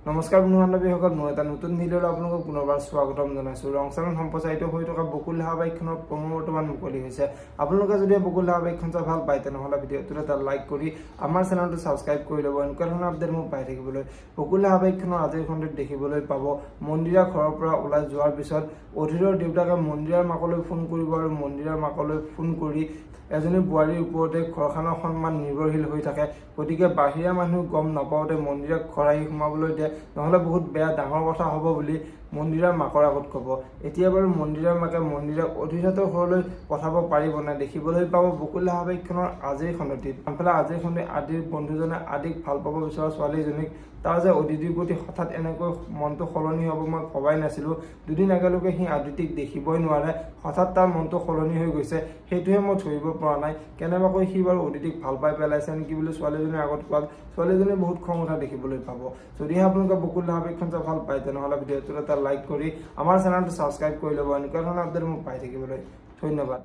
নমস্কাৰ বন্ধু বান্ধৱীসকল, মই এটা নতুন ভিডিঅ'লৈ আপোনালোকক পুনৰবাৰ স্বাগতম জনাইছোঁ। ৰং চেনেল সম্প্ৰচাৰিত হৈ থকা বকুল ধাৰাবাহিকখনৰ প্ৰমো বৰ্তমান মুকলি হৈছে। আপোনালোকে যদি বকুল ধাৰাবাহিকখন চাই ভাল পায় তেনেহ'লে ভিডিঅ'টোত এটা লাইক কৰি আমাৰ চেনেলটো ছাবস্ক্ৰাইব কৰি ল'ব। এনেকুৱা ধৰণৰ আপডেট মোক পাই থাকিবলৈ। বকুল ধাৰাবাহিকখনৰ আজিৰ খণ্ডত দেখিবলৈ পাব মন্দিৰা ঘৰৰ পৰা ওলাই যোৱাৰ পিছত অধীৰৰ দেউতাকে মন্দিৰাৰ মাকলৈ ফোন কৰিব আৰু মন্দিৰাৰ মাকলৈ ফোন কৰি এজনী বোৱাৰীৰ ওপৰতে ঘৰখনৰ সন্মান নিৰ্ভৰশীল হৈ থাকে। গতিকে বাহিৰা মানুহ গম নাপাওঁতে মন্দিৰাক ঘৰ আহি সোমাবলৈ দিয়ে, নহ'লে বহুত বেয়া ডাঙৰ কথা হ'ব বুলি মন্দিৰাৰ মাকৰ আগত ক'ব। এতিয়া বাৰু মন্দিৰাৰ মাকে মন্দিৰাক অধীৰহঁতৰ ঘৰলৈ পঠাব পাৰিব নাই দেখিবলৈ পাব বকুল ধাৰাবাহিকখনৰ আজিৰ খণ্ডটিত। আনফালে আজিৰ খণ্ডত আদিৰ বন্ধুজনে আদিক ভাল পাব বিচৰা ছোৱালীজনীক তাৰ যে অদিতিৰ প্ৰতি হঠাৎ এনেকৈ মনটো সলনি হ'ব মই ভবাই নাছিলোঁ। দুদিন আগলৈকে সি আদিতিক দেখিবই নোৱাৰে, হঠাৎ তাৰ মনটো সলনি হৈ গৈছে, সেইটোহে মই ধৰিব পৰা নাই। কেনেবাকৈ সি বাৰু অদিতিক ভাল পাই পেলাইছে নেকি বুলি ছোৱালীজনীৰ আগত কোৱাত ছোৱালীজনীয়ে বহুত খং উঠা দেখিবলৈ পাব। যদিহে আপোনালোকে বকুল ধাৰাবাহিকখন চাই ভাল পায় তেনেহ'লে ভিডিঅ'টোত এটা লাইক কৰি আমাৰ চেনেলটো ছাবস্ক্ৰাইব কৰি ল'ব। এনেকুৱা ধৰণৰ আপডেট মোক পাই থাকিবলৈ। ধন্যবাদ।